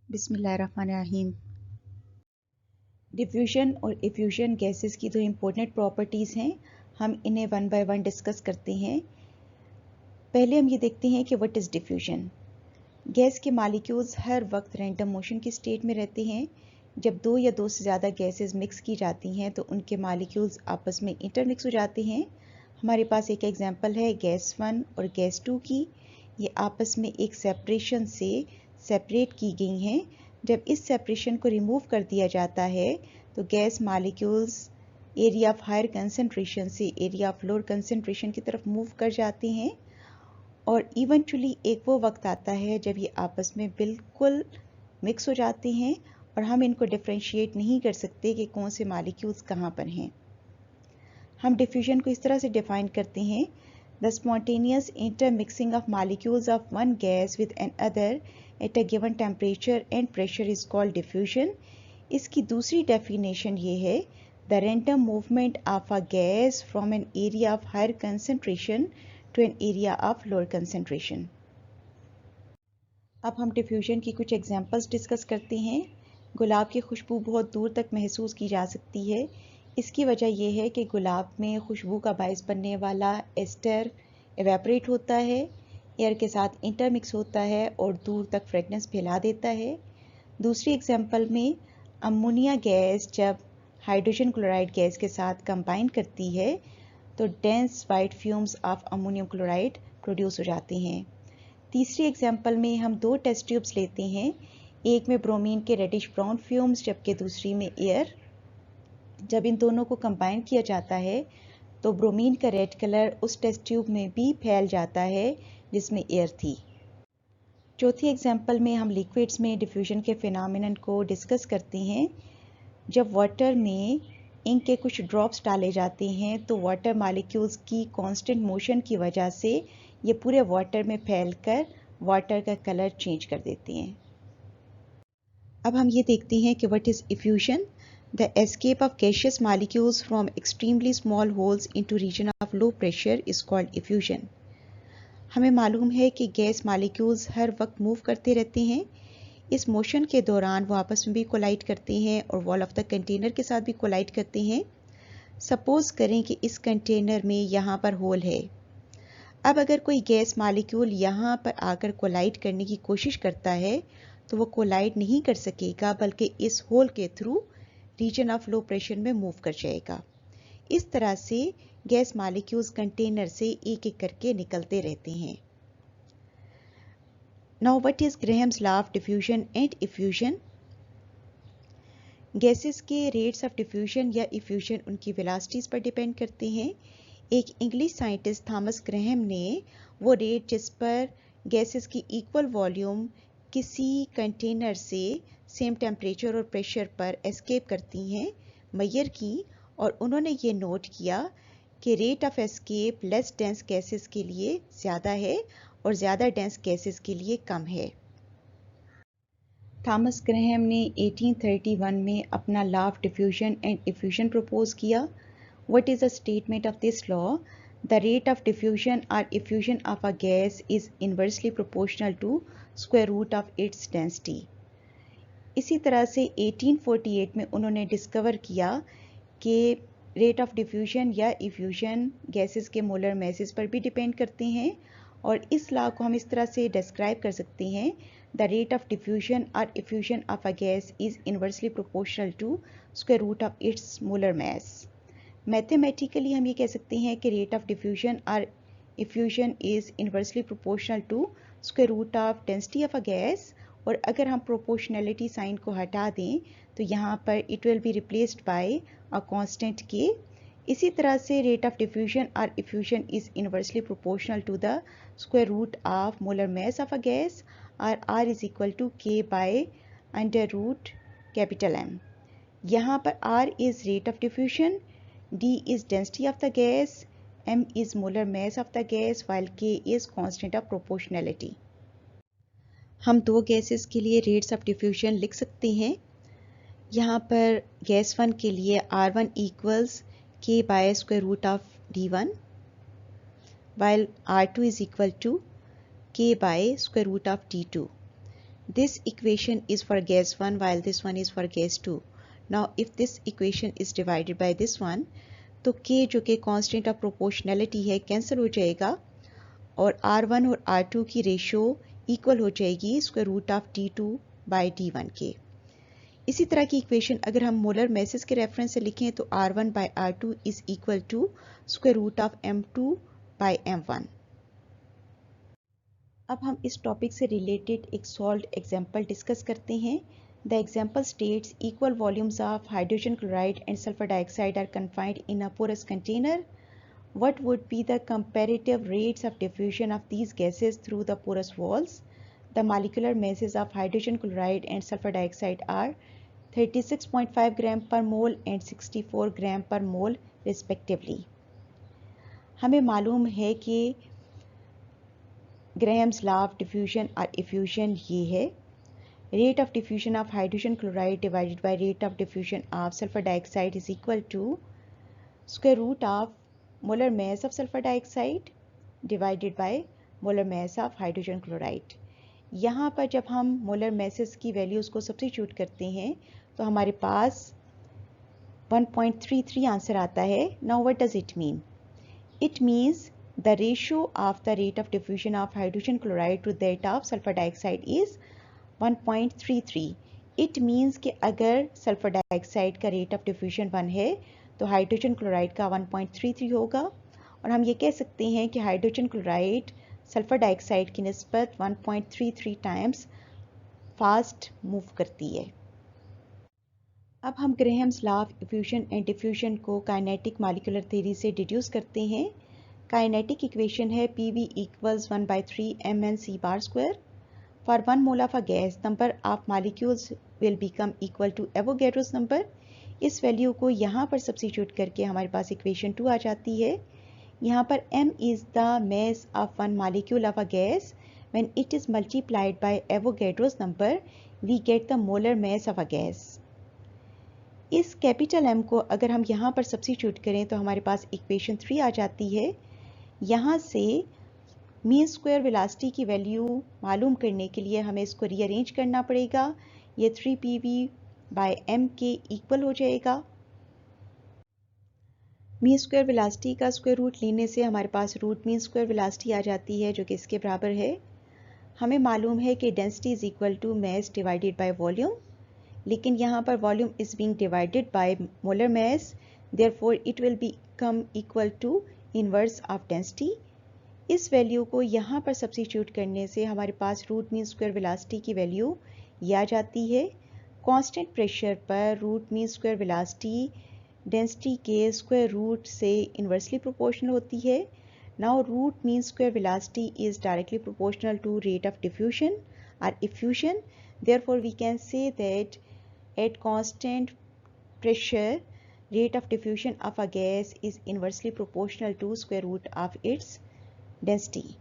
बिस्मिल्लाहिर्रहमानिर्रहीम। डिफ्यूजन और effusion gases की दो इम्पोर्टेंट प्रॉपर्टीज़ हैं। हम इन्हें वन बाय वन डिस्कस करते हैं। पहले हम ये देखते हैं कि व्हाट इज़ डिफ्यूजन। गैस के मालिक्यूल्स हर वक्त रैंडम मोशन की स्टेट में रहते हैं। जब दो या दो से ज़्यादा गैसेस मिक्स की जाती हैं तो उनके मालिक्यूल्स आपस में इंटरमिक्स हो जाते हैं। हमारे पास एक एग्जांपल है गैस 1 और गैस 2 की। ये आपस में एक सेपरेशन से सेपरेट की गई हैं। जब इस सेपरेशन को रिमूव कर दिया जाता है तो gas molecules area of higher concentration से एरिया ऑफ लोअर कंसंट्रेशन की तरफ मूव कर जाते हैं और इवेंचुअली एक वो वक्त आता है जब ये आपस में बिल्कुल मिक्स हो जाते हैं और हम इनको डिफरेंशिएट नहीं कर सकते कि कौन से मालिक्यूल्स कहाँ पर हैं। हम डिफ्यूजन को इस तरह से डिफाइन करते हैं: the spontaneous intermixing of molecules of one gas with an other at a given temperature and pressure is called diffusion. इसकी दूसरी डेफिनेशन ये है: the random movement of a gas from an area of higher concentration to an area of lower concentration. अब हम diffusion की कुछ examples discuss करते हैं। गुलाब की खुशबू बहुत दूर तक महसूस की जा सकती है। इसकी वजह यह है कि गुलाब में खुशबू का बायस बनने वाला एस्टर एवेपोरेट होता है, एयर के साथ इंटरमिक्स होता है और दूर तक फ्रेगनेंस फैला देता है। दूसरी एग्जांपल में अमोनिया गैस जब हाइड्रोजन क्लोराइड गैस के साथ कंबाइन करती है तो dense white fumes of ammonium chloride produce हो जाते हैं। तीसरी एग्जांपल में हम दो टेस्ट ट्यूब्स लेते हैं, एक में ब्रोमीन के रेडिश ब्राउन फ्यूम्स जबकि दूसरी में एयर। जब इन दोनों को कंबाइन किया जाता है तो ब्रोमीन का रेड कलर उस टेस्ट ट्यूब में भी फैल जाता है जिसमें एयर थी। चौथी एग्जांपल में हम लिक्विड्स में डिफ्यूजन के फिनोमेनन को डिस्कस करते हैं। जब वाटर में इंक के कुछ ड्रॉप्स डाले जाते हैं तो वाटर मॉलिक्यूल्स की कांस्टेंट मोशन की वजह से ये पूरे वाटर में फैलकर वाटर का कलर चेंज कर देते हैं। अब हम ये देखते हैं कि what is effusion. The escape of gaseous molecules from extremely small holes into region of low pressure is called effusion. हमें मालूम है कि गैस मॉलिक्यूल्स हर वक्त मूव करते रहते हैं। इस मोशन के दौरान वो आपस में भी कोलाइड करते हैं और वॉल ऑफ द कंटेनर के साथ भी कोलाइड करते हैं। सपोज करें कि इस कंटेनर में यहाँ पर होल है। अब अगर कोई गैस मॉलिक्यूल यहाँ पर आकर कोलाइड करने की कोशिश करता है तो वो कोलाइड नहीं कर सकेगा बल्कि इस होल के through region of low pressure में मूव कर जाएगा। इस तरह से गैस मॉलिक्यूल्स कंटेनर से एक एक करके निकलते रहते हैं। Now what is Graham's law of diffusion and effusion. Gases के रेट्स ऑफ डिफ्यूजन या इफ्यूजन उनकी वेलोसिटीज पर डिपेंड करते हैं। एक इंग्लिश साइंटिस्ट थॉमस ग्राहम ने वो रेट जिस पर गैसेस की इक्वल वॉल्यूम किसी कंटेनर से सेम टेम्परेचर और प्रेशर पर एस्केप करती हैं मेजर की, और उन्होंने ये नोट किया कि rate of escape less dense gases के लिए ज़्यादा है और ज़्यादा डेंस गैसेस के लिए कम है। थॉमस ग्राहम ने 1831 में अपना law of diffusion and effusion propose किया। What is the statement of this law? The rate of diffusion or effusion of a gas is inversely proportional to square root of its density. इसी तरह से 1848 में उन्होंने discover किया कि rate of diffusion या effusion gases के molar messes पर भी डिपेंड करते हैं, और इस लॉ को हम इस तरह से डिस्क्राइब कर सकते हैं: द रेट ऑफ डिफ्यूजन और effusion of a gas is inversely proportional to square root of its molar mass. Mathematically हम ये कह सकते हैं कि रेट ऑफ डिफ्यूजन और effusion is inversely proportional to square root of density of a gas, और अगर हम प्रोपोर्शनैलिटी साइन को हटा दें तो यहाँ पर it will be replaced by a constant K. इसी तरह से रेट ऑफ डिफ्यूजन और effusion is inversely proportional to the square root of molar mass of a gas, और R is equal to K by under root capital M. यहाँ पर R is rate of diffusion, D is density of the gas, M is molar mass of the gas, while K is constant of proportionality. हम दो gases के लिए rates of diffusion लिख सकते हैं। यहाँ पर गैस 1 के लिए R1 equals K by square root of D1, while R2 is equal to K by square root of D2. This equation is for gas 1 while this one is for gas 2. Now if this equation is divided by this one, तो K जो कि constant of proportionality है cancel हो जाएगा और R1 और R2 की ratio equal हो जाएगी square root of D2 by D1 के। इसी तरह की इक्वेशन अगर हम मोलर मैसेज के रेफरेंस से लिखें तो R1 by R2 is equal to square root of M2 by M1। अब हम इस टॉपिक से रिलेटेड एक सॉल्व्ड एग्जांपल डिस्कस करते हैं। The example states equal volumes of hydrogen chloride and sulphur dioxide are confined in a porous container. What would be the comparative rates of diffusion of these gases through the porous walls? The molecular masses of hydrogen chloride and sulfur dioxide are 36.5 gram per mole and 64 gram per mole respectively. हमें मालूम है कि Graham's law of diffusion और effusion ये है, rate of diffusion of hydrogen chloride divided by rate of diffusion of sulphur dioxide is equal to square root of molar mass of sulfur dioxide divided by molar mass of hydrogen chloride। यहाँ पर जब हम molar masses की values को substitute करते हैं तो हमारे पास 1.33 आंसर आता है। Now what does it mean? It means the ratio of the rate of diffusion of hydrogen chloride to that of sulfur dioxide is 1.33। It means कि अगर सल्फर डाइऑक्साइड का रेट ऑफ डिफ्यूजन 1 है तो hydrogen chloride का 1.33 होगा और हम ये कह सकते हैं कि हाइड्रोजन क्लोराइड सल्फर डाइऑक्साइड की निस्बत 1.33 टाइम्स फास्ट मूव करती है। अब हम Graham's law of effusion and diffusion को काइनेटिक मॉलिक्यूलर थ्योरी से डिड्यूस करते हैं। काइनेटिक इक्वेशन है PV equals 1/3 mnc bar square. For 1 mole of a gas number of molecules will become equal to Avogadro's number. इस value को यहाँ पर substitute करके हमारे पास इक्वेशन 2 आ जाती है। यहाँ पर m is the mass of one molecule of a gas. When it is multiplied by Avogadro's number, we get the molar mass of a gas. इस कैपिटल M को अगर हम यहाँ पर सब्स्टिट्यूट करें तो हमारे पास इक्वेशन 3 आ जाती है। यहाँ से मीन स्क्वायर वेलोसिटी की वैल्यू मालूम करने के लिए हमें इसको रीअरेंज करना पड़ेगा। ये 3PV बाय m के इक्वल हो जाएगा। मीन स्क्वायर वेलोसिटी का स्क्वायर रूट लेने से हमारे पास रूट मीन स्क्वायर वेलोसिटी आ जाती है जो कि इसके बराबर है। हमें मालूम है कि density is equal to mass divided by volume, लेकिन यहाँ पर volume is being divided by molar mass, therefore it will become equal to inverse of density. इस वैल्यू को यहाँ पर सब्स्टिट्यूट करने से हमारे पास रूट मीन स्क्वायर वेलोसिटी की वैल्यू ये आ जाती है। कांस्टेंट प्रेशर पर root mean square velocity density के स्क्वायर रूट से इन्वर्सली प्रोपोर्शनल होती है। Now root mean square velocity is directly proportional to rate of diffusion और effusion, therefore we can say that at constant pressure, rate of diffusion of a gas is inversely proportional to square root of its density.